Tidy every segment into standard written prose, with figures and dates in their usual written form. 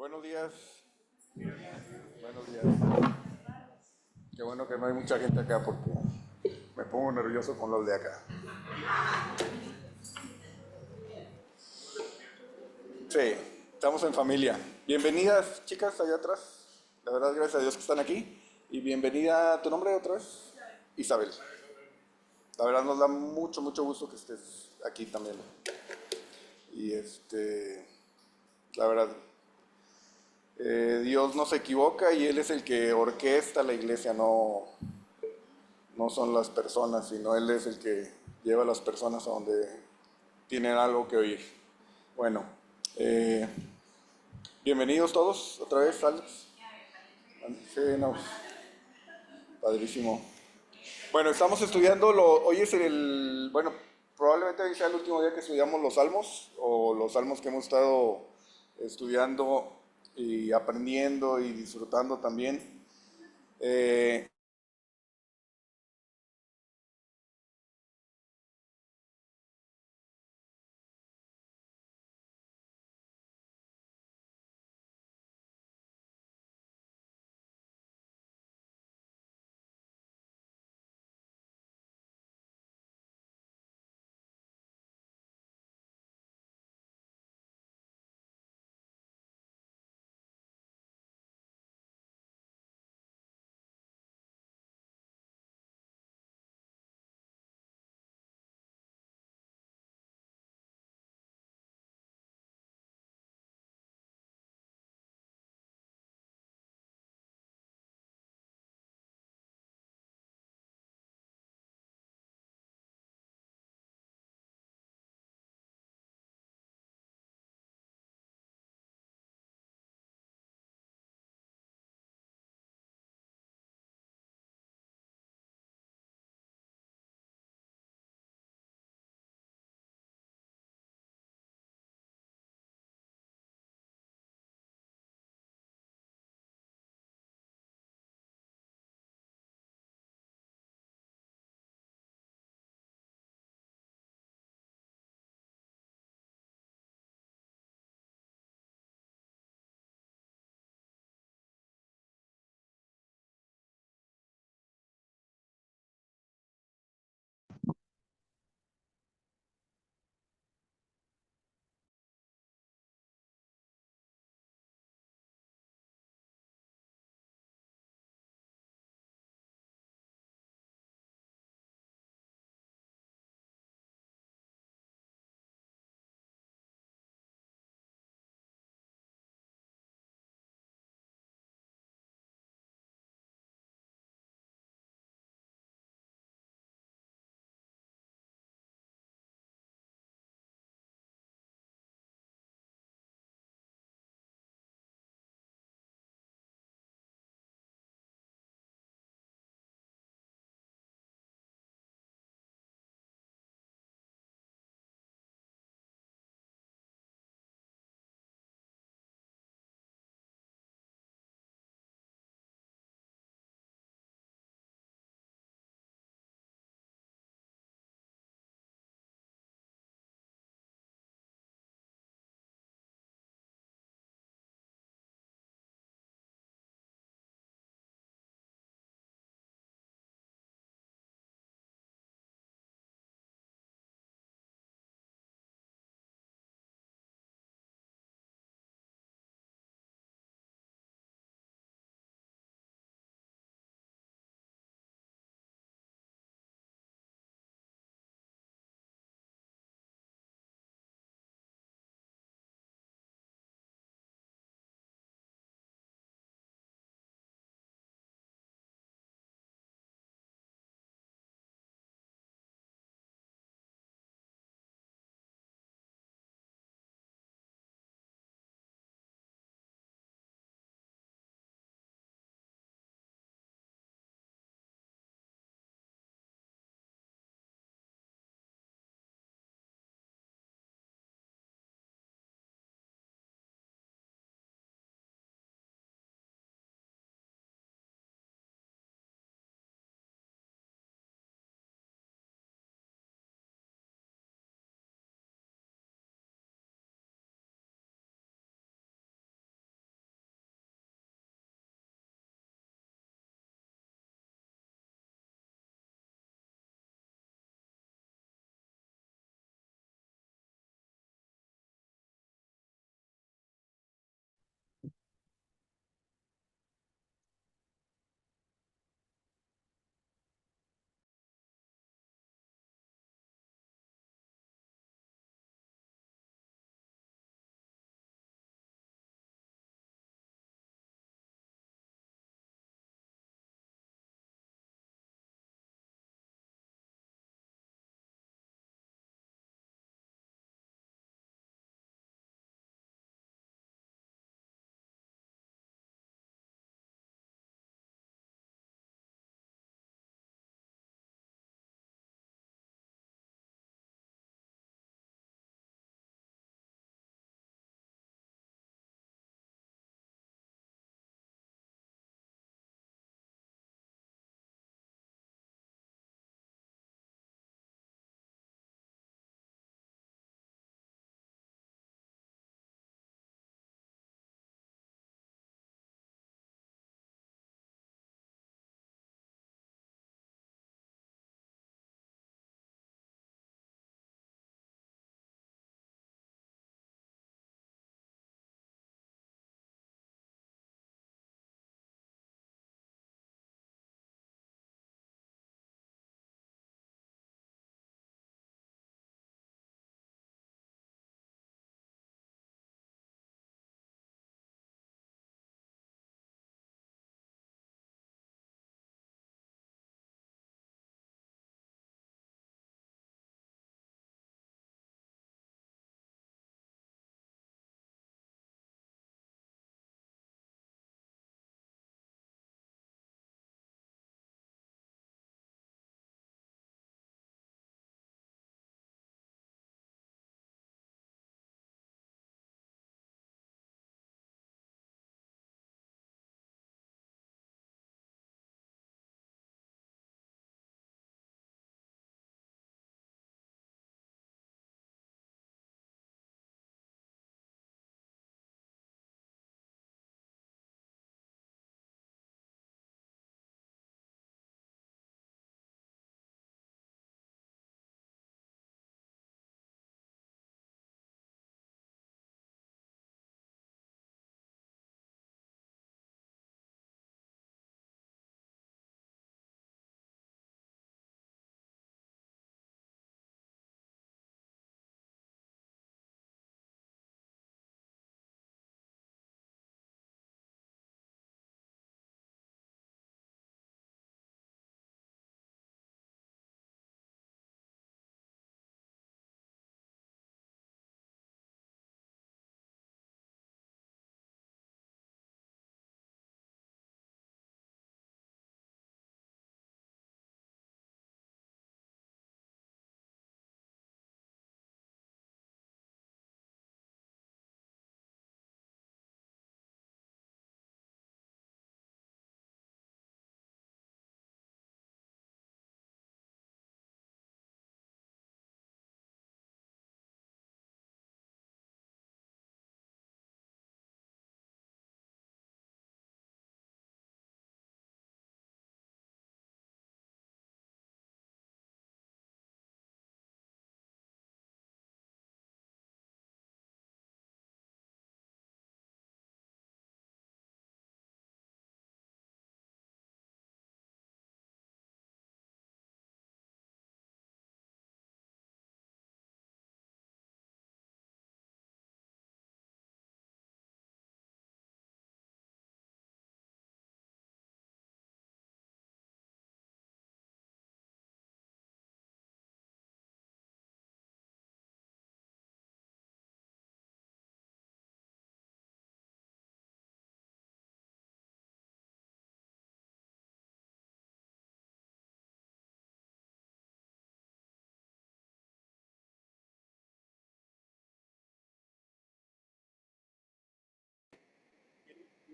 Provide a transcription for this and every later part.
Buenos días, buenos días. Qué bueno que no hay mucha gente acá porque me pongo nervioso con los de acá. Sí, estamos en familia. Bienvenidas, chicas, allá atrás. La verdad, gracias a Dios que están aquí. Y bienvenida, ¿tu nombre otra vez? Isabel. La verdad nos da mucho, mucho gusto que estés aquí también. Y la verdad, Dios no se equivoca y Él es el que orquesta la iglesia, no son las personas, sino Él es el que lleva a las personas a donde tienen algo que oír. Bueno, eh, bienvenidos todos otra vez, Alex. Sí, no, padrísimo. Bueno, estamos estudiando, hoy es bueno, probablemente hoy sea el último día que estudiamos los salmos, o los salmos que hemos estado estudiando y aprendiendo y disfrutando también. Eh,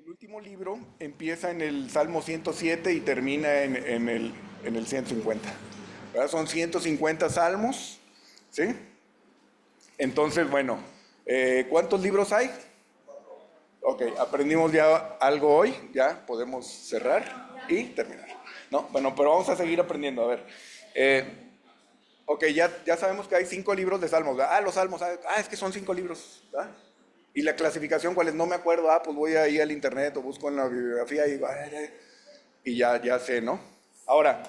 El último libro empieza en el Salmo 107 y termina en el 150. ¿Verdad? Son 150 salmos, ¿sí? Entonces, bueno, ¿cuántos libros hay? Ok, aprendimos ya algo hoy, ya podemos cerrar y terminar. ¿No? Bueno, pero vamos a seguir aprendiendo. A ver, ok, ya sabemos que hay 5 libros de salmos. ¿Verdad? Ah, los salmos, es que son 5 libros. ¿Verdad? Y la clasificación, ¿cuál es? No me acuerdo. Pues voy ahí al internet o busco en la bibliografía y ya sé, ¿no? Ahora,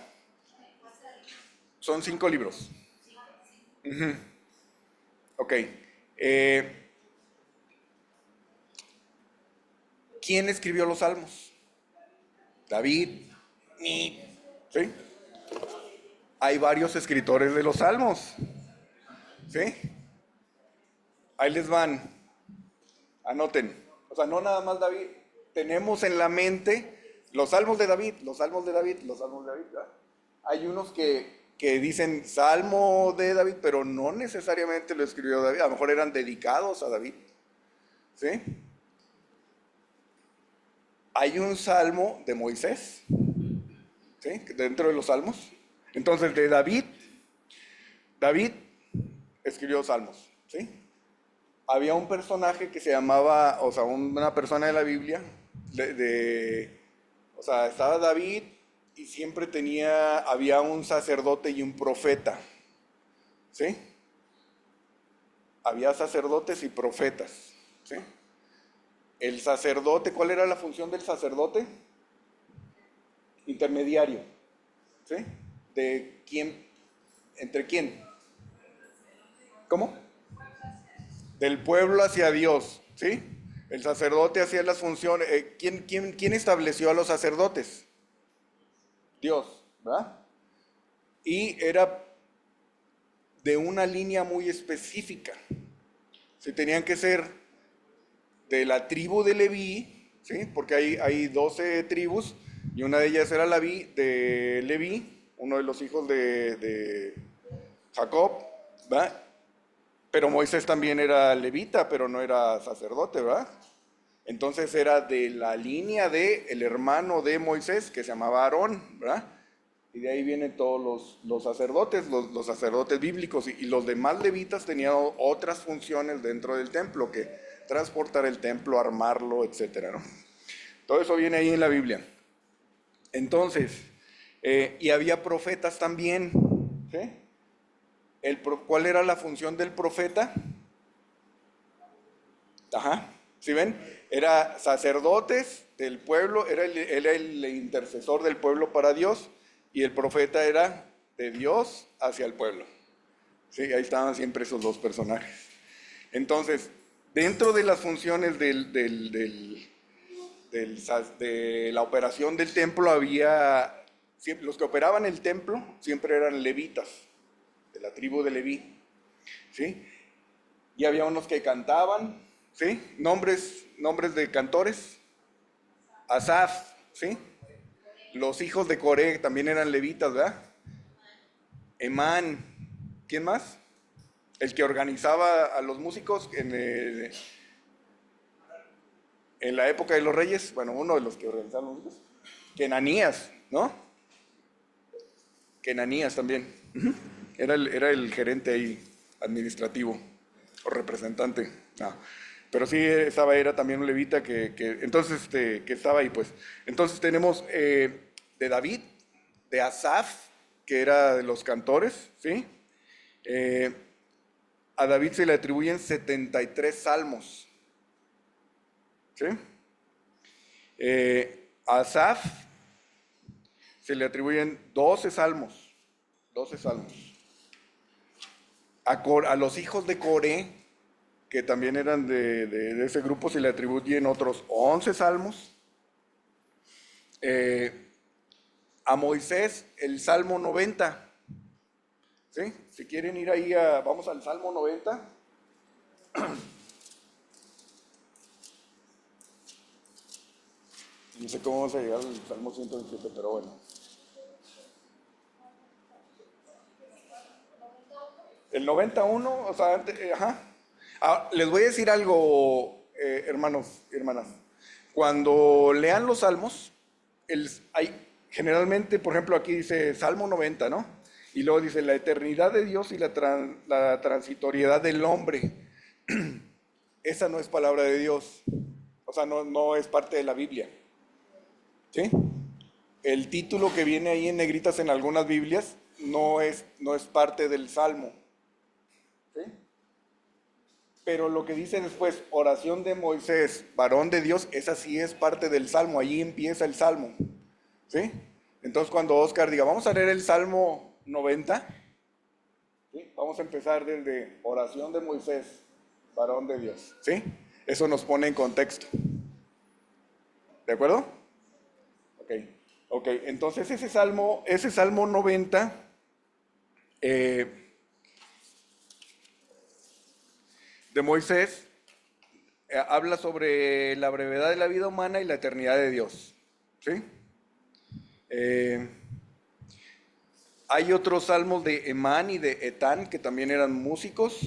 son 5 libros. Ok. eh, ¿Quién escribió los salmos? David. ¿Sí? Hay varios escritores de los salmos. ¿Sí? Ahí les van. Anoten. O sea, no nada más David. Tenemos en la mente los salmos de David, los salmos de David, los salmos de David. ¿Verdad? Hay unos que dicen salmo de David, pero no necesariamente lo escribió David. A lo mejor eran dedicados a David. ¿Sí? Hay un salmo de Moisés. ¿Sí? Dentro de los salmos. Entonces, de David escribió salmos. ¿Sí? Había un personaje que se llamaba, o sea, una persona de la Biblia, o sea, estaba David y siempre había un sacerdote y un profeta, ¿sí? Había sacerdotes y profetas, ¿sí? El sacerdote, ¿cuál era la función del sacerdote? Intermediario, ¿sí? ¿De quién? ¿Entre quién? ¿Cómo? Del pueblo hacia Dios, ¿sí? El sacerdote hacía las funciones. ¿Quién estableció a los sacerdotes? Dios, ¿verdad? Y era de una línea muy específica. Si tenían que ser de la tribu de Leví, ¿sí? Porque hay 12 tribus y una de ellas era de Leví, uno de los hijos de Jacob, ¿verdad? Pero Moisés también era levita, pero no era sacerdote, ¿verdad? Entonces era de la línea del hermano de Moisés, que se llamaba Aarón, ¿verdad? Y de ahí vienen todos los sacerdotes, los sacerdotes bíblicos, y los demás levitas tenían otras funciones dentro del templo, que transportar el templo, armarlo, etcétera, ¿no? Todo eso viene ahí en la Biblia. Entonces, y había profetas también, ¿sí? ¿Cuál era la función del profeta? Ajá, ¿sí ven? Era sacerdotes del pueblo, era el intercesor del pueblo para Dios, y el profeta era de Dios hacia el pueblo. Sí, ahí estaban siempre esos dos personajes. Entonces, dentro de las funciones de la operación del templo los que operaban el templo siempre eran levitas, de la tribu de Leví, ¿sí? Y había unos que cantaban, ¿sí? Nombres de cantores. Asaf, ¿sí? Los hijos de Coré también eran levitas, ¿verdad? Emán, ¿quién más? El que organizaba a los músicos en la época de los reyes, bueno, uno de los que organizaban los músicos. Kenanías, ¿no? Kenanías también. Era el gerente ahí, administrativo, o representante. No. Pero sí era también un levita entonces, que estaba ahí, pues. Entonces tenemos de David, de Asaf, que era de los cantores, ¿sí? Eh, a David se le atribuyen 73 salmos, ¿sí? A Asaf se le atribuyen 12 salmos, 12 salmos. A los hijos de Coré, que también eran de ese grupo, se le atribuyen otros 11 salmos. A Moisés, el Salmo 90. ¿Sí? Si quieren ir ahí, vamos al Salmo 90. No sé cómo vamos a llegar al Salmo 127, pero bueno. El 91, o sea, ajá. Les voy a decir algo, hermanos y hermanas. Cuando lean los salmos, generalmente, por ejemplo, aquí dice Salmo 90, ¿no? Y luego dice la eternidad de Dios y la transitoriedad del hombre. Esa no es palabra de Dios. O sea, no es parte de la Biblia. ¿Sí? El título que viene ahí en negritas en algunas Biblias no es parte del Salmo. ¿Sí? Pero lo que dice después, oración de Moisés, varón de Dios, esa sí es parte del Salmo, allí empieza el Salmo. ¿Sí? Entonces cuando Oscar diga, vamos a leer el Salmo 90, ¿sí? Vamos a empezar desde oración de Moisés, varón de Dios. ¿Sí? Eso nos pone en contexto. ¿De acuerdo? Ok. Ok, entonces ese Salmo 90 de Moisés habla sobre la brevedad de la vida humana y la eternidad de Dios. ¿Sí? Eh, Hay otros salmos de Emán y de Etán que también eran músicos.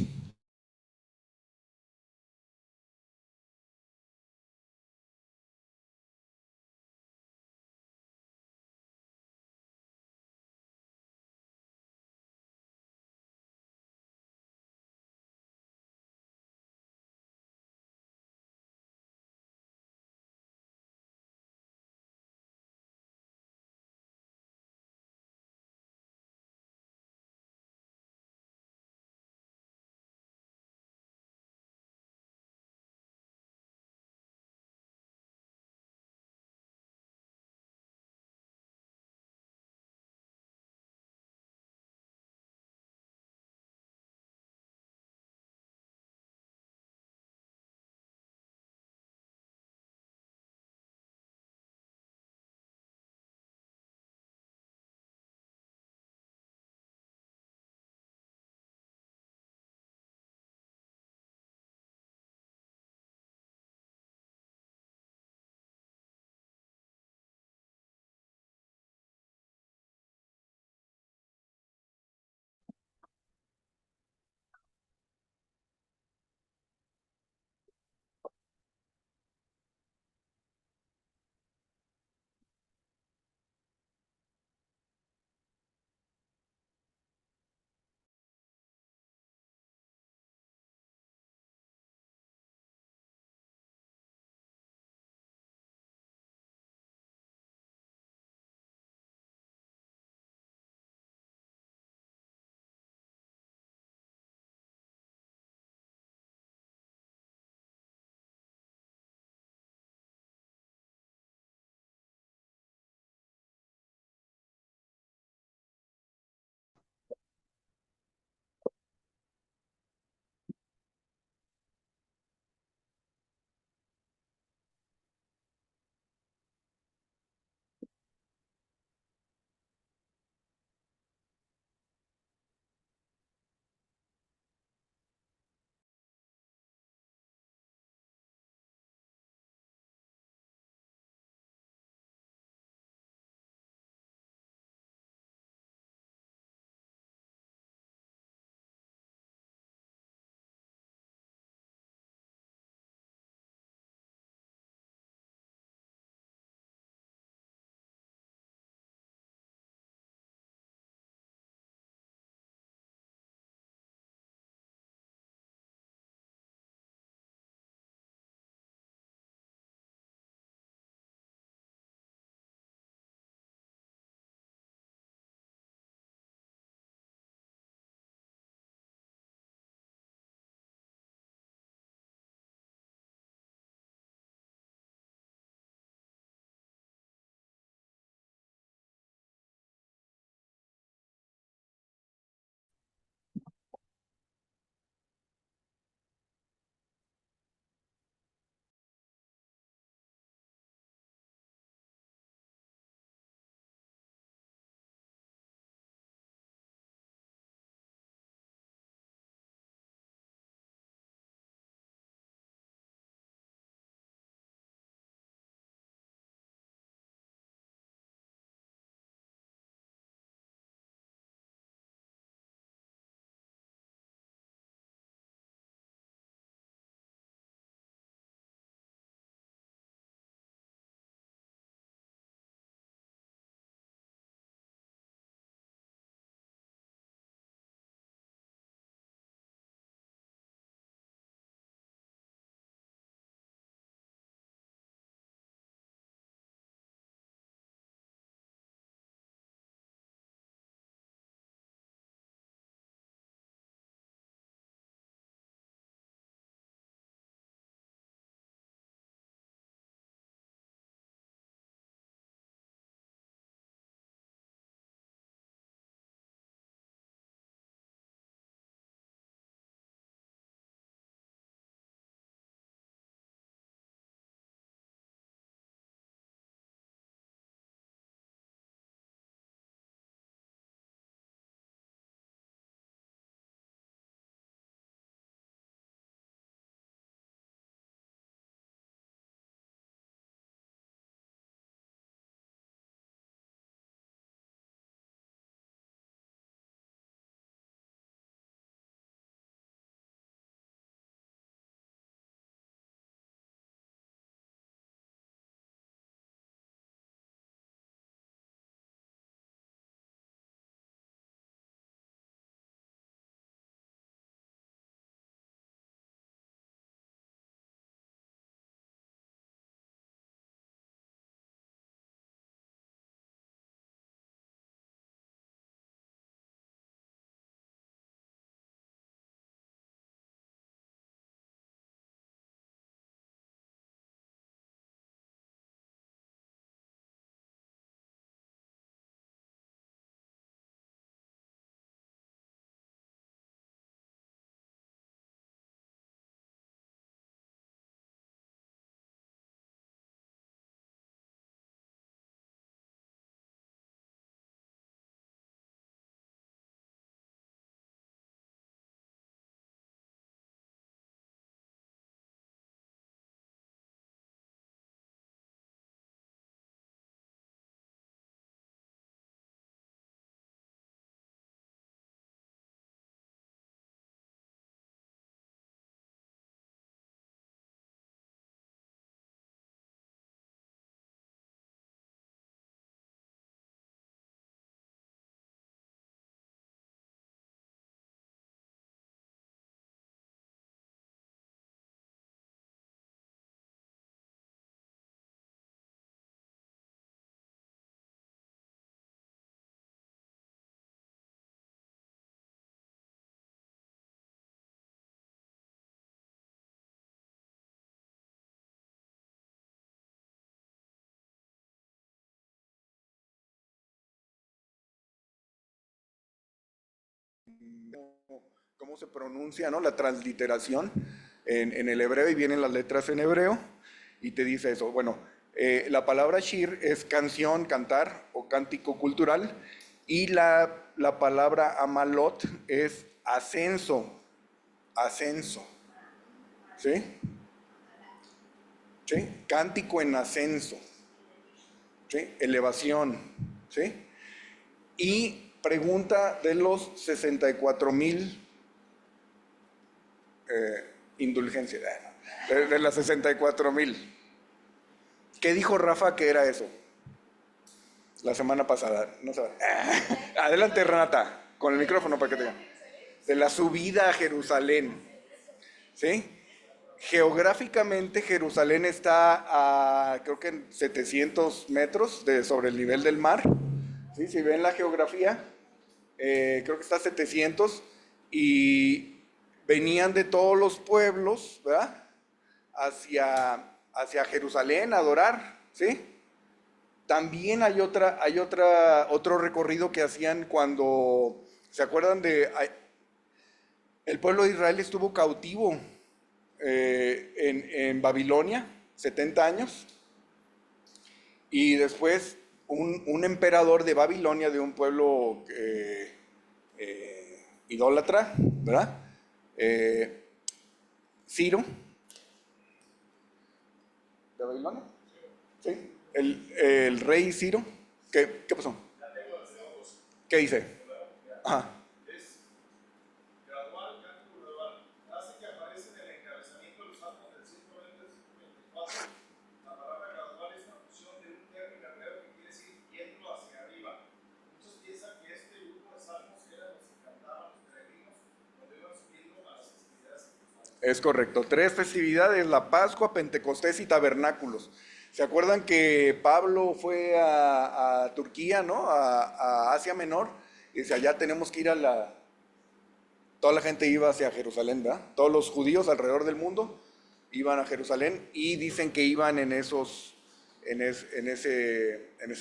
cómo se pronuncia, ¿no? La transliteración en el hebreo, y vienen las letras en hebreo y te dice eso. Bueno, la palabra shir es canción, cantar o cántico cultural, y la palabra amalot es ascenso, ascenso, ¿sí? ¿Sí? Cántico en ascenso, ¿sí? Elevación, ¿sí? Y pregunta de los 64,000 indulgencias, de las 64,000. ¿Qué dijo Rafa que era eso? La semana pasada, no sabe. Adelante, Renata, con el micrófono para que te diga. De la subida a Jerusalén, ¿sí? Geográficamente Jerusalén está a, creo que en 700 metros sobre el nivel del mar. ¿Sí? Si ven la geografía, creo que está a 700, y venían de todos los pueblos, ¿verdad? Hacia Jerusalén a adorar, ¿sí? También otro recorrido que hacían cuando, ¿se acuerdan el pueblo de Israel estuvo cautivo en Babilonia, 70 años, y después un emperador de Babilonia, de un pueblo idólatra, ¿verdad? Eh, Ciro, ¿de Babilonia? Sí. El rey Ciro, ¿qué pasó? ¿Qué dice? Ajá. Es correcto. Tres festividades: la Pascua, Pentecostés y Tabernáculos. ¿Se acuerdan que Pablo fue a Turquía, ¿no? A Asia Menor. Y dice, allá tenemos que ir Toda la gente iba hacia Jerusalén, ¿verdad? Todos los judíos alrededor del mundo iban a Jerusalén, y dicen que iban en ese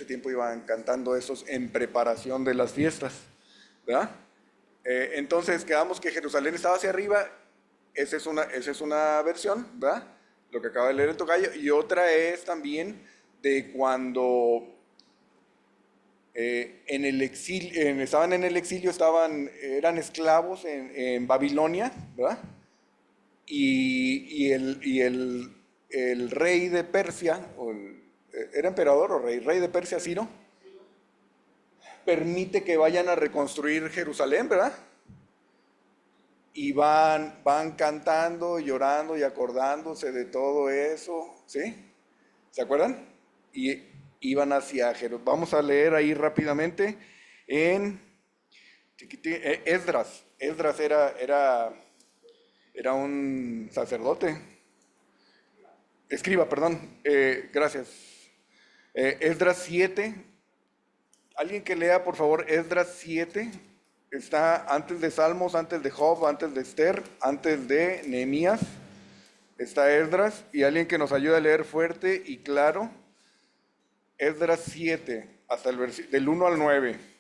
tiempo iban cantando esos en preparación de las fiestas, ¿verdad? Entonces quedamos que Jerusalén estaba hacia arriba. Esa es una versión, ¿verdad? Lo que acaba de leer el tocayo. Y otra es también de cuando estaban en el exilio, eran esclavos en Babilonia, ¿verdad? Y el rey de Persia, ¿era emperador o rey de Persia, Ciro? Permite que vayan a reconstruir Jerusalén, ¿verdad? Y van cantando, llorando y acordándose de todo eso, ¿sí? ¿Se acuerdan? Y iban hacia Jerusalén. Vamos a leer ahí rápidamente en Esdras. Esdras era un sacerdote, escriba, perdón, gracias. Esdras 7. Alguien que lea, por favor, Esdras 7. Está antes de Salmos, antes de Job, antes de Esther, antes de Nehemías. Está Esdras, y alguien que nos ayude a leer fuerte y claro. Esdras 7, hasta del 1 al 9.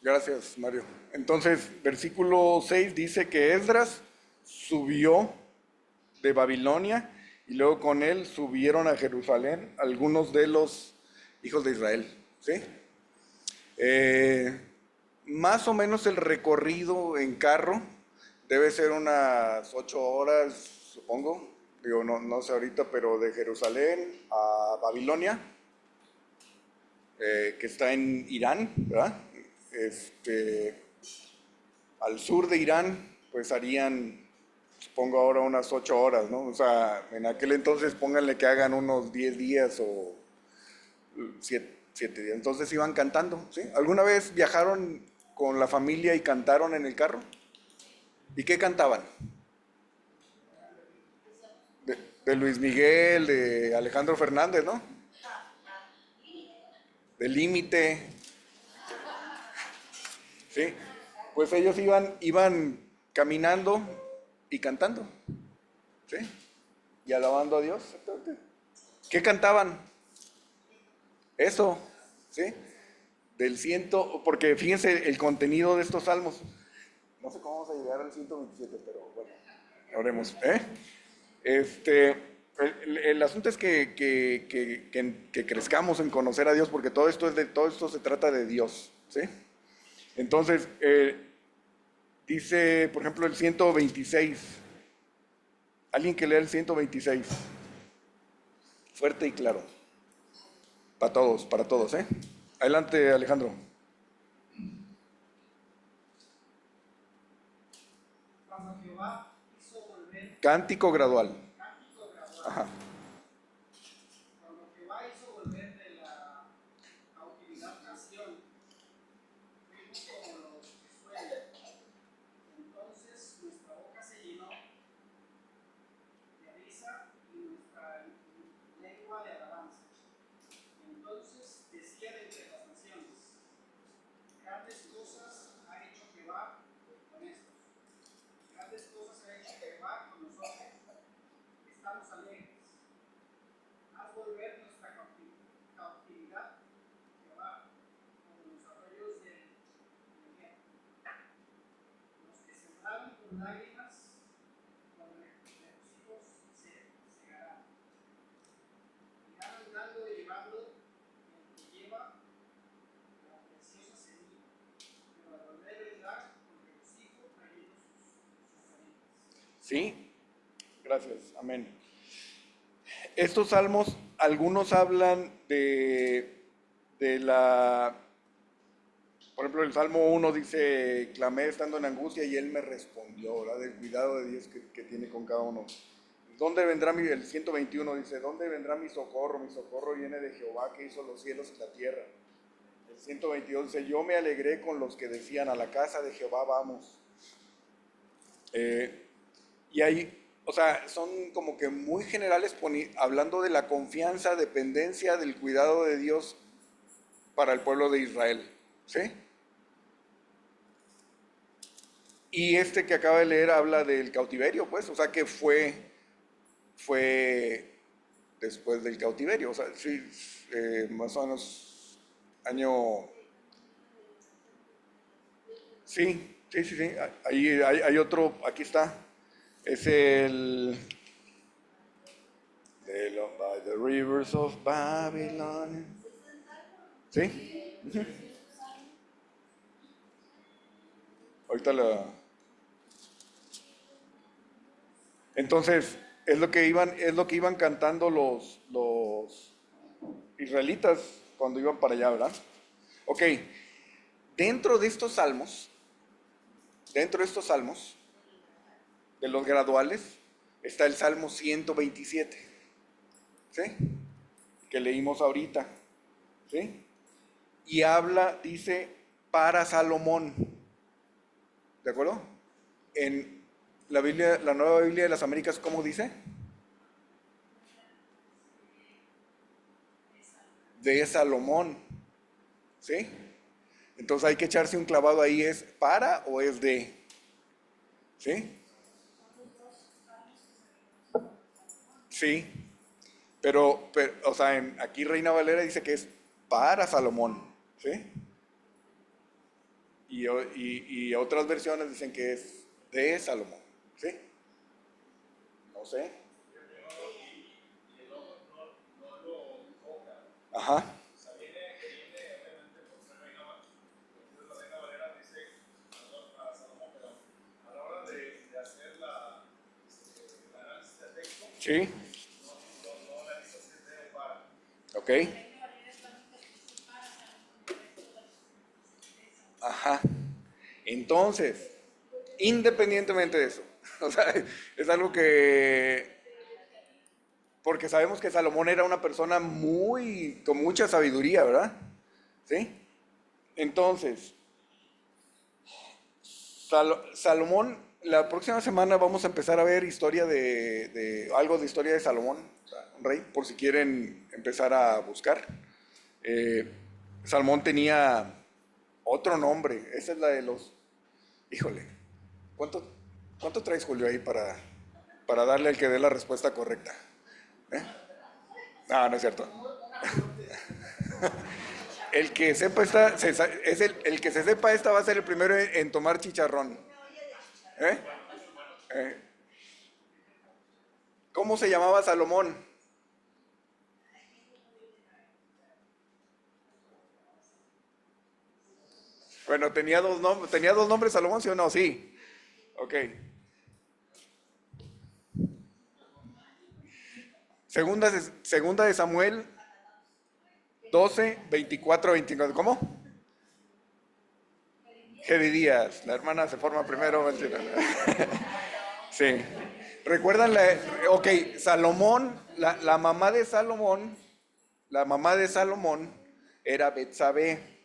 Gracias, Mario. Entonces, versículo 6 dice que Esdras subió de Babilonia y luego con él subieron a Jerusalén algunos de los hijos de Israel. ¿Sí? Eh, Más o menos el recorrido en carro debe ser unas 8 horas, supongo. Digo, no, no sé ahorita, pero de Jerusalén a Babilonia, que está en Irán, ¿verdad? Este, Al sur de Irán, pues harían, supongo ahora unas 8 horas, ¿no? O sea, en aquel entonces pónganle que hagan unos 10 días o 7 días. Entonces iban cantando, ¿sí? ¿Alguna vez viajaron con la familia y cantaron en el carro? ¿Y qué cantaban? De Luis Miguel, de Alejandro Fernández, ¿no? De Límite, ¿sí? Pues ellos iban caminando y cantando, ¿sí? Y alabando a Dios, exactamente. ¿Qué cantaban? Eso, ¿sí? Del ciento, porque fíjense el contenido de estos salmos. No sé cómo vamos a llegar al 127, pero bueno, oremos. Este, el asunto es que crezcamos en conocer a Dios, porque todo esto se trata de Dios, ¿sí? Entonces, dice, por ejemplo, el 126. Alguien que lea el 126. Fuerte y claro. Para todos, ¿eh? Adelante, Alejandro. Cuando Jehová hizo volver, Cántico gradual. cántico gradual, Ajá. cuando Jehová hizo volver de la cautividad nación, fuimos como los que sueñan. Entonces nuestra boca se llenó de risa y nuestra lengua de alabanza. Entonces decían entre las naciones: grandes cosas ha hecho Jehová con estos. Grandes cosas ha hecho Jehová con nosotros. Estamos alegres. Haz volver nuestra cautividad, Jehová, como los arroyos del Negev. Los que sembraron con lágrimas, con regocijos se segarán. Irán andando y llevando el que lleva la preciosa semilla, pero al volver vendrá con regocijo trayendo sus salidas. ¿Sí? Gracias. Amén. Estos salmos, algunos hablan de la... Por ejemplo, el Salmo 1 dice, clamé estando en angustia y Él me respondió, ¿verdad? Del cuidado de Dios que tiene con cada uno. ¿Dónde vendrá el 121 dice, ¿dónde vendrá mi socorro? Mi socorro viene de Jehová que hizo los cielos y la tierra. El 122 dice, yo me alegré con los que decían, a la casa de Jehová vamos. Y ahí, o sea, son como que muy generales hablando de la confianza, dependencia del cuidado de Dios para el pueblo de Israel. ¿Sí? Y este que acaba de leer habla del cautiverio, pues, o sea que fue después del cautiverio, o sea, sí, más o menos año, sí, ahí hay otro, aquí está, es by the rivers of Babylon, ¿sí? Ahorita entonces, es lo que iban cantando los israelitas cuando iban para allá, ¿verdad? Ok, dentro de estos salmos, dentro de estos salmos, de los graduales, está el Salmo 127, ¿sí? Que leímos ahorita, ¿sí? Y habla, dice, para Salomón, ¿de acuerdo? En la Biblia, la Nueva Biblia de las Américas, ¿cómo dice? De Salomón, ¿sí? Entonces hay que echarse un clavado ahí, ¿es para o es de? ¿Sí? Sí, pero o sea, aquí Reina Valera dice que es para Salomón, ¿sí? y otras versiones dicen que es de Salomón, ¿sí? No sé. Ajá. Sí. Ok. Ajá. Entonces, independientemente de eso, o sea, es algo que, porque sabemos que Salomón era una persona con mucha sabiduría, ¿verdad? ¿Sí? Entonces, Salomón, la próxima semana vamos a empezar a ver historia algo de historia de Salomón, o sea, un rey, por si quieren empezar a buscar. Eh, Salomón tenía otro nombre, esa es la de los... Híjole, ¿cuánto, cuánto traes, Julio, ahí para darle al que dé la respuesta correcta? ¿Eh? No, no es cierto. El que sepa esta, el que se sepa esta va a ser el primero en tomar chicharrón. ¿Eh? ¿Eh? ¿Cómo se llamaba Salomón? Bueno, tenía dos nombres Salomón, ¿sí o no? Sí. Ok. Segunda de Samuel 12, 24, 25. ¿Cómo? Gedidías. La hermana se forma primero. Sí. ¿Recuerdan ok, Salomón, la mamá de Salomón, la mamá de Salomón era Betsabé.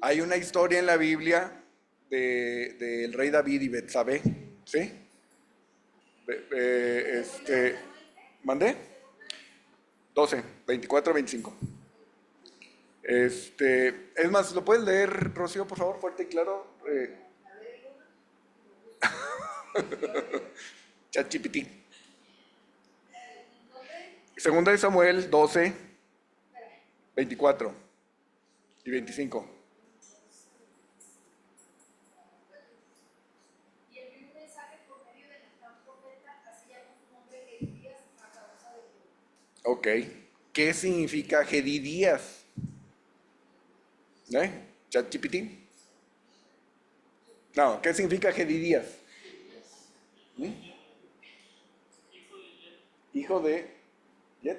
Hay una historia en la Biblia del rey David y Betsabé, ¿sí? ¿Mandé? 12, 24, 25. Es más, ¿lo puedes leer, Rocío, por favor, fuerte y claro? ChatGPT. Segunda de Samuel 12, 24 y 25. Ok. ¿Qué significa Gedidías? ChatGPT. No, ¿qué significa Gedidías? ¿Mm? Hijo de Jet.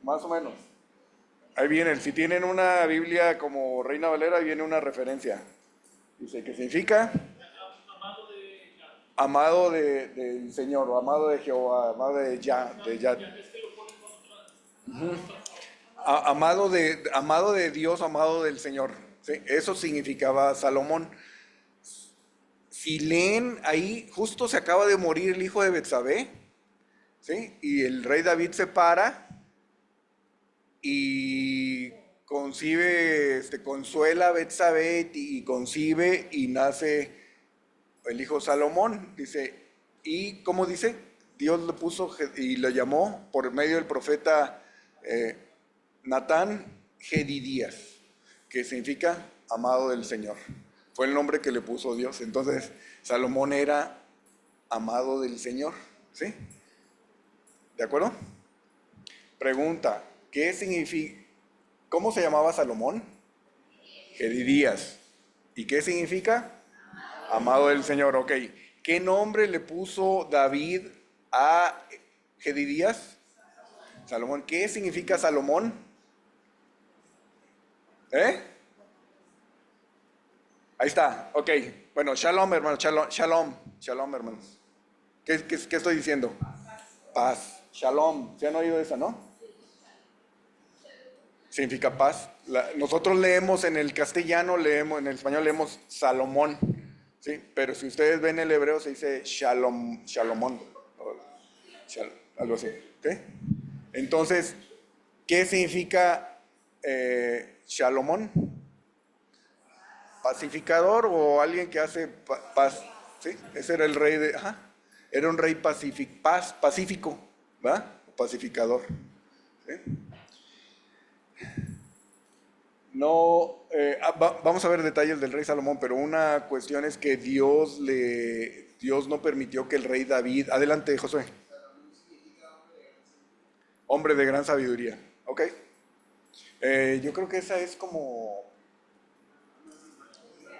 Más o menos. Ahí viene, si tienen una Biblia como Reina Valera, ahí viene una referencia. Dice que significa amado del Señor, o amado de Jehová, amado de Yah. Amado de Dios, amado del Señor. ¿Sí? Eso significaba Salomón. Si leen ahí, justo se acaba de morir el hijo de Betsabé, ¿sí? Y el rey David se para y concibe, consuela a Betsabé y concibe y nace el hijo Salomón. Dice, y ¿cómo dice? Dios le puso y lo llamó por medio del profeta Natán Gedidías, que significa amado del Señor. Fue el nombre que le puso Dios. Entonces, Salomón era amado del Señor. ¿Sí? ¿De acuerdo? Pregunta, ¿qué significa? ¿Cómo se llamaba Salomón? Gedidías. ¿Y qué significa? Amado del Señor. Ok. ¿Qué nombre le puso David a Gedidías? Salomón. ¿Qué significa Salomón? ¿Eh? Ahí está, ok. Bueno, shalom, hermanos, shalom, hermanos. ¿Qué estoy diciendo? Paz, shalom. ¿Se han oído esa, no? Significa paz. Nosotros leemos en el castellano, en el español leemos Salomón, ¿sí? Pero si ustedes ven el hebreo se dice Shalomón, algo así, ¿ok? Entonces, ¿qué significa Shalomón? Pacificador o alguien que hace paz, ¿sí? Ese era el rey ajá, era un rey pacífico, ¿va? Pacificador, ¿sí? No, vamos a ver detalles del rey Salomón, pero una cuestión es que Dios no permitió que el rey David, adelante Josué, hombre de gran sabiduría, ¿ok? Yo creo que esa es como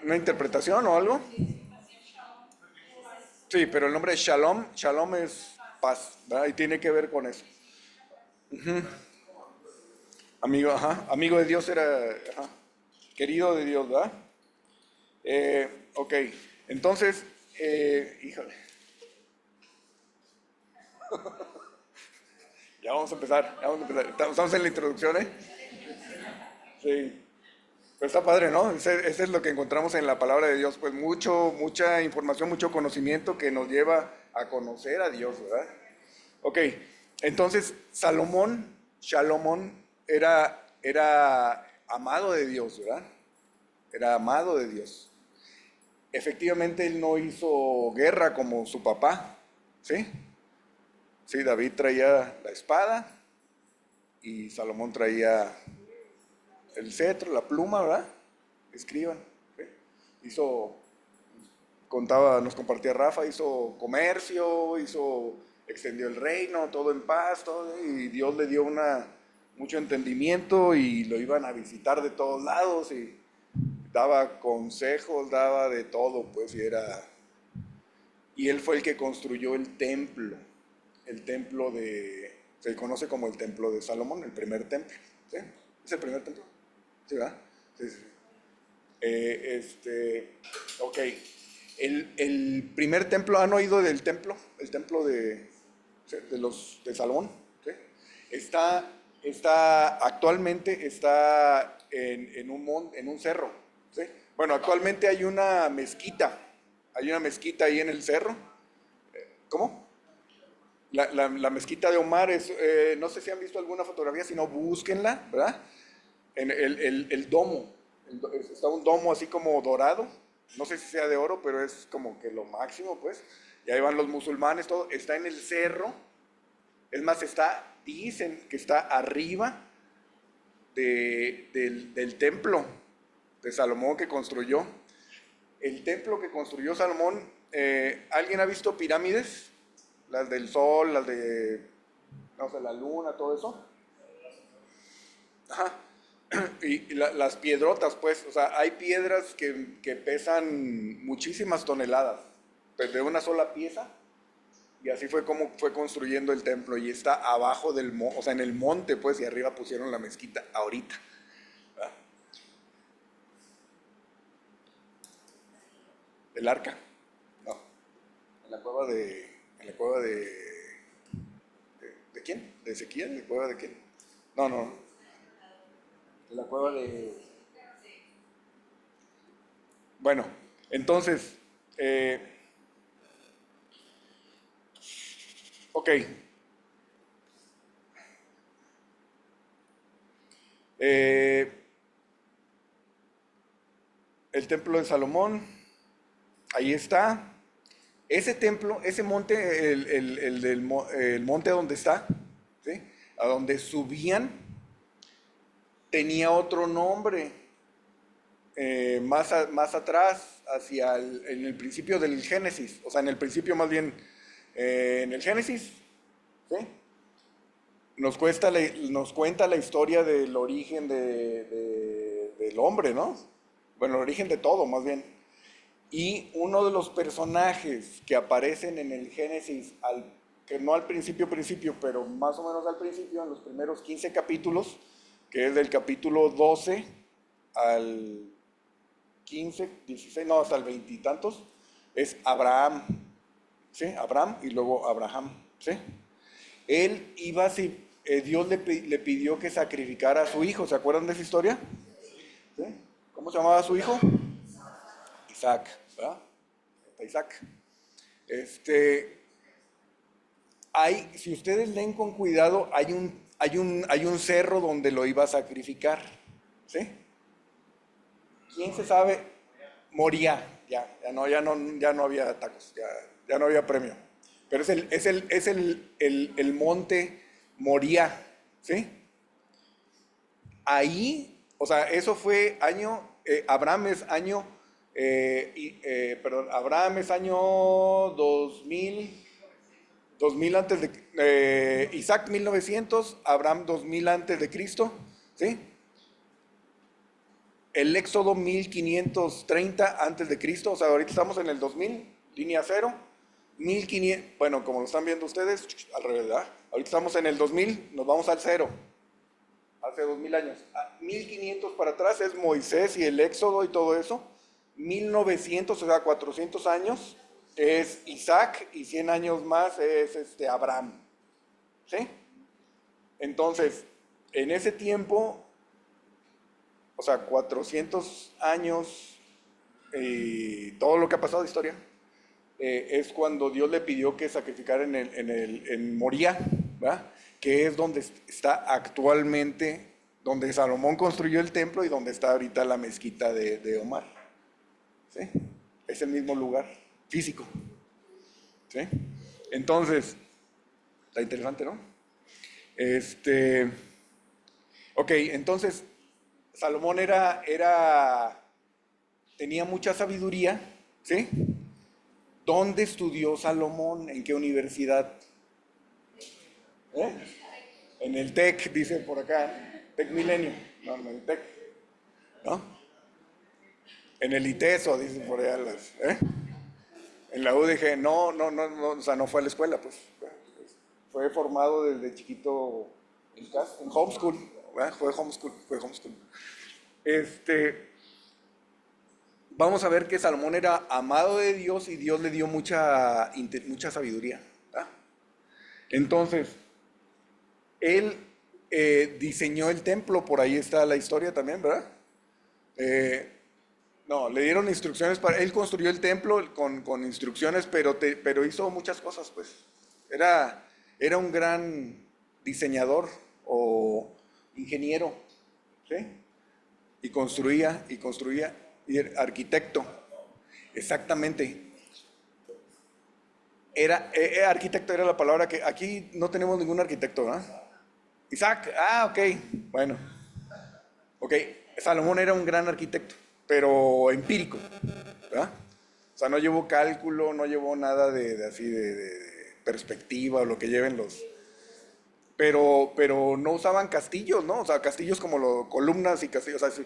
una interpretación o algo. Sí, pero el nombre es Shalom, Shalom es paz, ¿verdad? Y tiene que ver con eso. Amigo, ajá, amigo de Dios era, ajá, querido de Dios, ¿verdad? Ok, entonces, híjole, ya vamos a empezar, ya vamos a empezar. Estamos en la introducción, ¿eh? Sí, pero está padre, ¿no? Ese es lo que encontramos en la palabra de Dios, pues mucha información, mucho conocimiento que nos lleva a conocer a Dios, ¿verdad? Ok, entonces Salomón era amado de Dios, ¿verdad? Era amado de Dios. Efectivamente, él no hizo guerra como su papá, ¿sí? Sí, David traía la espada y Salomón traía el cetro, la pluma, ¿verdad? Escriban. ¿Sí? Hizo, nos compartía Rafa, hizo comercio, extendió el reino, todo en paz, todo, y Dios le dio mucho entendimiento y lo iban a visitar de todos lados y daba consejos, daba de todo, pues, y él fue el que construyó el templo se conoce como el templo de Salomón, el primer templo, ¿sí? ¿Es el primer templo? ¿Sí, verdad? Sí, sí. Ok, el primer templo, ¿han oído del templo? El templo de Salomón, ¿sí? Actualmente está en un cerro, ¿sí? Bueno, actualmente hay una mezquita ahí en el cerro. ¿Cómo? La mezquita de Omar no sé si han visto alguna fotografía, si no, búsquenla, ¿verdad? En el domo, está un domo así como dorado, no sé si sea de oro, pero es como que lo máximo, pues. Y ahí van los musulmanes, todo, está en el cerro, es más, dicen que está arriba del templo de Salomón que construyó. El templo que construyó Salomón, ¿alguien ha visto pirámides? Las del sol, las de, no sé, la luna, todo eso. Ajá. Y las piedrotas, pues, o sea, hay piedras que pesan muchísimas toneladas, pues, de una sola pieza, y así fue como fue construyendo el templo, y está abajo o sea, en el monte, pues, y arriba pusieron la mezquita, ahorita. ¿Verdad? El arca, no, en la cueva ¿de quién? ¿De Ezequiel? ¿De cueva de quién? No, no, en la cueva de, bueno, entonces, eh, ok, eh, el templo de Salomón, ahí está. Ese templo, ese monte, el monte donde está, ¿sí? A donde subían, tenía otro nombre. Más atrás, en el principio del Génesis, o sea, en el principio más bien, en el Génesis, ¿sí? Nos cuenta la historia del origen del hombre, ¿no? Bueno, el origen de todo, más bien. Y uno de los personajes que aparecen en el Génesis, que no al principio, pero más o menos al principio, en los primeros 15 capítulos, que es del capítulo 12 al 15, 16, no, hasta el veintitantos, es Abraham, ¿sí? Abraham y luego Abraham, ¿sí? Él iba, Dios le pidió que sacrificara a su hijo, ¿se acuerdan de esa historia? ¿Sí? ¿Cómo se llamaba su hijo? Isaac, ¿verdad? Isaac. Este, si ustedes leen con cuidado, hay un cerro donde lo iba a sacrificar, ¿sí? ¿Quién se sabe? Moría, ya no había tacos, ya no había premio. Pero es el monte Moría, ¿sí? Ahí O sea, eso fue año, Abraham es año, perdón, Abraham es año 2000 antes de, Isaac 1900, Abraham 2000 antes de Cristo, ¿sí? El Éxodo 1530 antes de Cristo, o sea, ahorita estamos en el 2000, línea cero, 1500, bueno, como lo están viendo ustedes, al revés, ¿verdad? Ahorita estamos en el 2000, nos vamos al cero, hace 2000 años. 1500 para atrás es Moisés y el Éxodo y todo eso. 1900, o sea, 400 años es Isaac y 100 años más es Abraham. ¿Sí? Entonces, en ese tiempo, o sea, 400 años y todo lo que ha pasado de historia, es cuando Dios le pidió que sacrificara en Moría, ¿verdad? Que es donde está actualmente, donde Salomón construyó el templo y donde está ahorita la mezquita de Omar. ¿Sí? Es el mismo lugar físico. ¿Sí? Entonces, está interesante, ¿no? Ok, entonces, Salomón tenía mucha sabiduría, ¿sí? ¿Dónde estudió Salomón? ¿En qué universidad? ¿Eh? En el TEC, dice por acá, TEC Milenio, no, en el TEC, ¿no? En el ITESO, dicen por allá en la UDG, no, o sea, no fue a la escuela, pues, fue formado desde chiquito en casa, en homeschool, ¿verdad? Fue homeschool. Vamos a ver que Salomón era amado de Dios y Dios le dio mucha sabiduría, ¿verdad? Entonces, él diseñó el templo, por ahí está la historia también, ¿verdad? No, le dieron instrucciones él construyó el templo con instrucciones, pero hizo muchas cosas, pues. Era un gran diseñador o ingeniero, ¿sí? Y era arquitecto, exactamente. Arquitecto era la palabra que aquí no tenemos ningún arquitecto, ¿verdad? Isaac, ok, bueno. Ok, Salomón era un gran arquitecto, pero empírico, ¿verdad? O sea, no llevó cálculo, no llevó nada de así de perspectiva o lo que lleven los... Pero no usaban castillos, ¿no? O sea, castillos como columnas y castillos, o sea,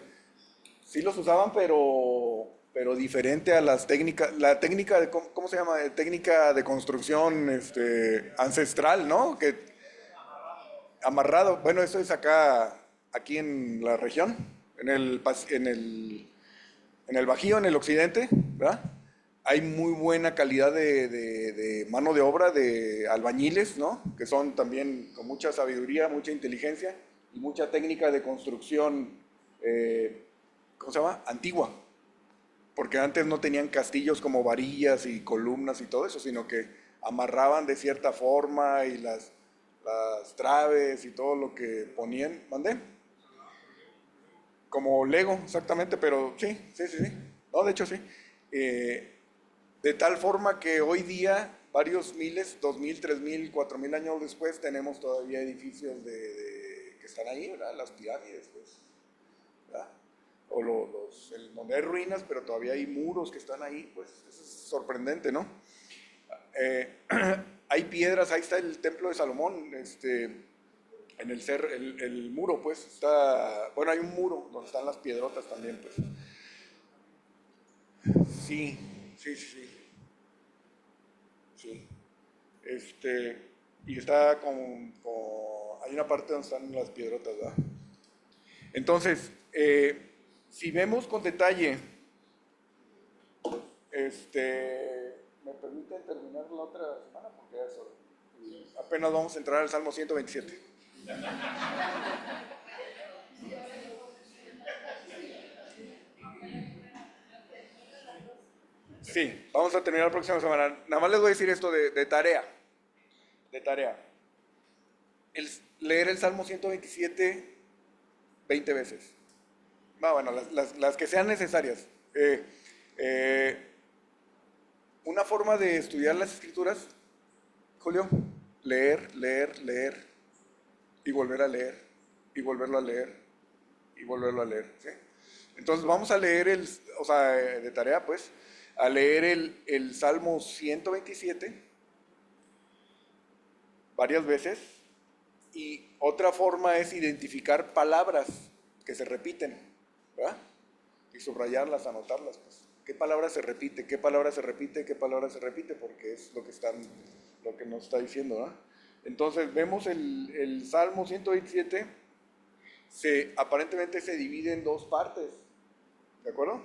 sí los usaban, pero diferente a las técnicas, la técnica de, ¿cómo se llama? Técnica de construcción ancestral, ¿no? Que amarrado, bueno, eso es aquí en la región, en el Bajío, en el occidente, ¿verdad? Hay muy buena calidad de mano de obra, de albañiles, ¿no? Que son también con mucha sabiduría, mucha inteligencia y mucha técnica de construcción, ¿cómo se llama? Antigua. Porque antes no tenían castillos como varillas y columnas y todo eso, sino que amarraban de cierta forma y las traves y todo lo que ponían, ¿mandé? Como Lego, exactamente, pero sí. No, de hecho sí. De tal forma que hoy día, varios miles, 2000, 3000, 4000 años después, tenemos todavía edificios que están ahí, ¿verdad? Las pirámides, pues, ¿verdad? O donde hay ruinas, pero todavía hay muros que están ahí, pues eso es sorprendente, ¿no? Hay piedras, ahí está el templo de Salomón, en el muro, pues, bueno, hay un muro donde están las piedrotas también, pues. Sí. Sí. Y está hay una parte donde están las piedrotas, ¿verdad? Entonces, si vemos con detalle, ¿me permiten terminar la otra semana? Porque ya es hora. Y apenas vamos a entrar al Salmo 127. Sí, vamos a terminar la próxima semana. Nada más les voy a decir esto de tarea. De tarea. Leer el Salmo 127 20 veces. No, bueno, las que sean necesarias. Una forma de estudiar las escrituras, Julio, leer y volver a leer y volverlo a leer y volverlo a leer, ¿sí? Entonces vamos a leer o sea, de tarea pues, a leer el Salmo 127 varias veces. Y otra forma es identificar palabras que se repiten, ¿verdad? Y subrayarlas, anotarlas, pues. ¿Qué palabra se repite? ¿Qué palabra se repite? ¿Qué palabra se repite? Porque es lo que nos está diciendo, ¿verdad? Entonces vemos el Salmo 127, aparentemente se divide en dos partes, ¿de acuerdo?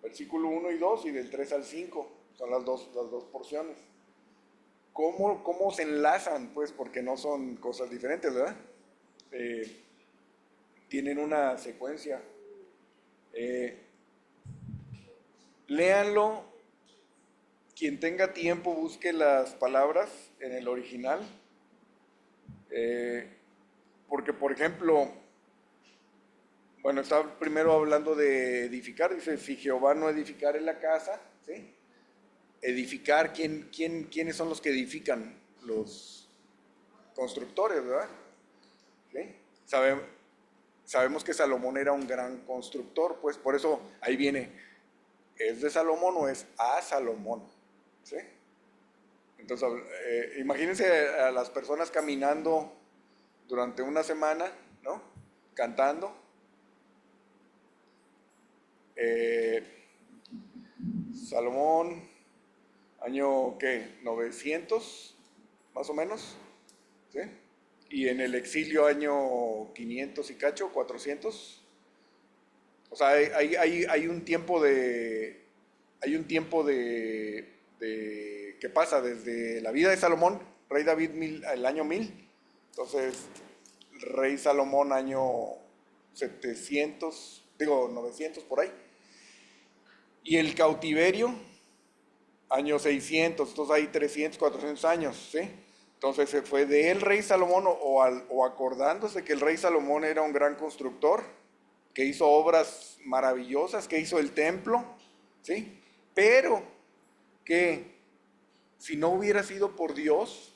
Versículo 1 y 2 y del 3 al 5, son las dos porciones. ¿Cómo se enlazan? Pues porque no son cosas diferentes, ¿verdad? Tienen una secuencia. Léanlo, quien tenga tiempo busque las palabras en el original, porque por ejemplo, bueno, está primero hablando de edificar, dice, si Jehová no edificare la casa, ¿sí? Edificar, ¿quiénes son los que edifican? Los constructores, ¿verdad? ¿Sí? Sabemos que Salomón era un gran constructor, pues por eso ahí viene, ¿es de Salomón o es a Salomón? ¿Sí? Entonces, imagínense a las personas caminando durante una semana, ¿no? Cantando. Salomón, año, ¿qué? 900, más o menos, ¿sí? Y en el exilio año 500 y cacho, 400. O sea, hay un tiempo que pasa desde la vida de Salomón, rey David el año 1000, entonces rey Salomón año 700, digo 900 por ahí, y el cautiverio año 600, entonces hay 300, 400 años, ¿sí? Entonces se fue de el rey Salomón o acordándose que el rey Salomón era un gran constructor, que hizo obras maravillosas, que hizo el templo, ¿sí? Pero que si no hubiera sido por Dios,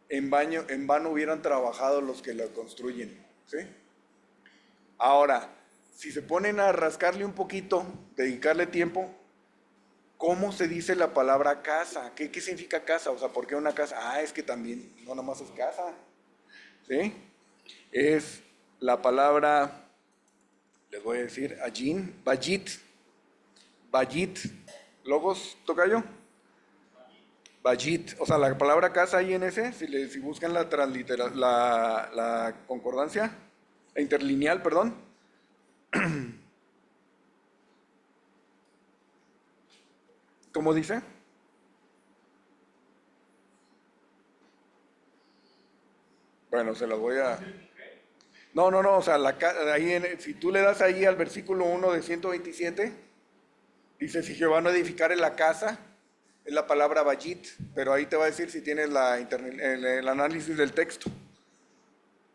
en vano hubieran trabajado los que la construyen, ¿sí? Ahora, si se ponen a rascarle un poquito, dedicarle tiempo, ¿cómo se dice la palabra casa? ¿Qué significa casa? O sea, ¿por qué una casa? Ah, es que también no nada más es casa, ¿sí? Es la palabra, les voy a decir, ajin, bajit, bajit, logos, tocayo, bajit, o sea, la palabra casa ahí en ese, si buscan la concordancia, la interlineal, perdón, ¿cómo dice? Bueno, se las voy a... No, o sea, si tú le das ahí al versículo 1 de 127, dice, si Jehová no edificare la casa, es la palabra Bajit, pero ahí te va a decir si tienes el análisis del texto.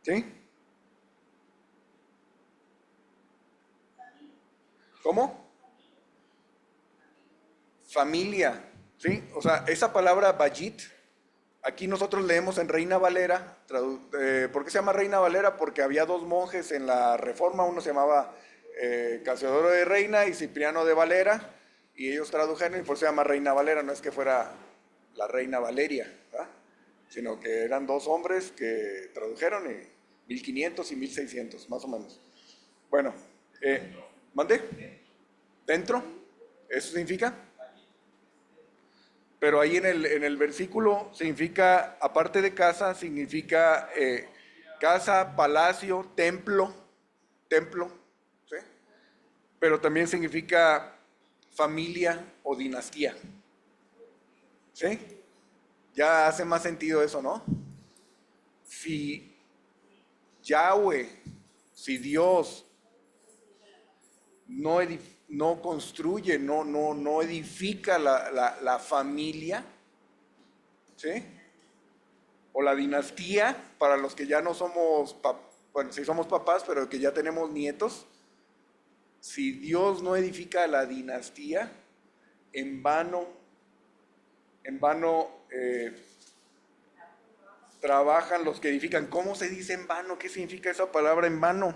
¿Sí? ¿Cómo? Familia, ¿sí? O sea, esa palabra Bajit, aquí nosotros leemos en Reina Valera. ¿Por qué se llama Reina Valera? Porque había dos monjes en la Reforma, uno se llamaba Casiodoro de Reina y Cipriano de Valera, y ellos tradujeron y por eso se llama Reina Valera, no es que fuera la Reina Valeria, ¿verdad? Sino que eran dos hombres que tradujeron, 1500 y 1600, más o menos. Bueno, ¿mande? ¿Dentro? ¿Eso significa? Pero ahí en el versículo significa, aparte de casa, significa casa, palacio, templo, ¿sí? Pero también significa familia o dinastía, ¿sí? Ya hace más sentido eso, ¿no? Si Yahweh, si Dios no construye, no edifica la familia, ¿sí? O la dinastía, para los que ya no somos, bueno, sí somos papás, pero que ya tenemos nietos, si Dios no edifica la dinastía, en vano trabajan los que edifican. ¿Cómo se dice en vano? ¿Qué significa esa palabra en vano?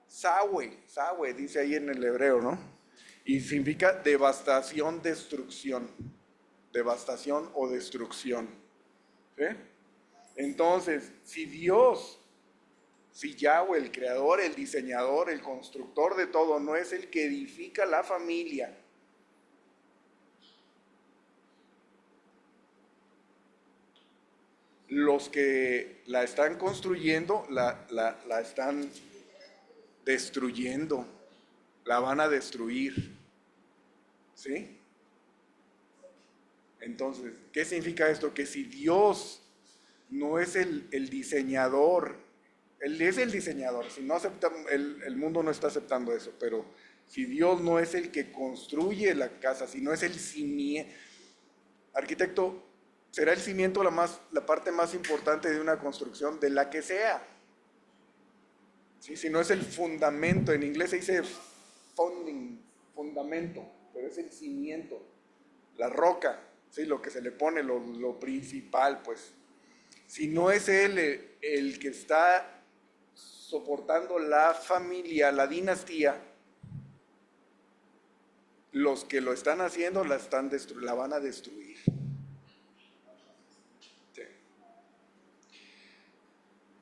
Sawe, dice ahí en el hebreo, ¿no? Y significa devastación, destrucción. Devastación o destrucción. ¿Sí? Entonces, si Yahweh, el creador, el diseñador, el constructor de todo, no es el que edifica la familia, los que la están construyendo la están destruyendo, la van a destruir. ¿Sí? Entonces, ¿qué significa esto? Que si Dios no es el diseñador, Él es el diseñador, si no acepta, el mundo no está aceptando eso, pero si Dios no es el que construye la casa, si no es el cimiento, arquitecto, será el cimiento la parte más importante de una construcción, de la que sea. ¿Sí? Si no es el fundamento, en inglés se dice founding, fundamento, pero es el cimiento, la roca, ¿sí? Lo que se le pone, lo principal, pues. Si no es él el que está soportando la familia, la dinastía, los que lo están haciendo la van a destruir. Sí.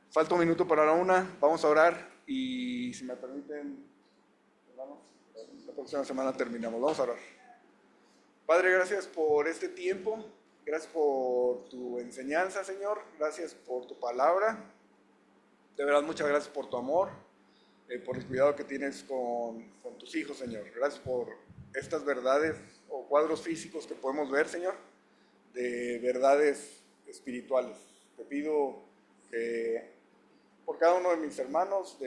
Falta un minuto para la una, vamos a orar y si me permiten, hermanos, la próxima semana terminamos, vamos a orar. Padre, gracias por este tiempo, gracias por tu enseñanza, Señor, gracias por tu palabra, de verdad muchas gracias por tu amor, por el cuidado que tienes con tus hijos, Señor. Gracias por estas verdades o cuadros físicos que podemos ver, Señor, de verdades espirituales. Te pido que por cada uno de mis hermanos,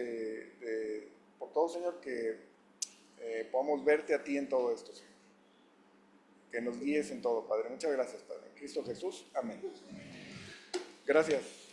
por todo, Señor, que podamos verte a ti en todo esto, Señor. Que nos guíes en todo, Padre. Muchas gracias, Padre. En Cristo Jesús. Amén. Gracias.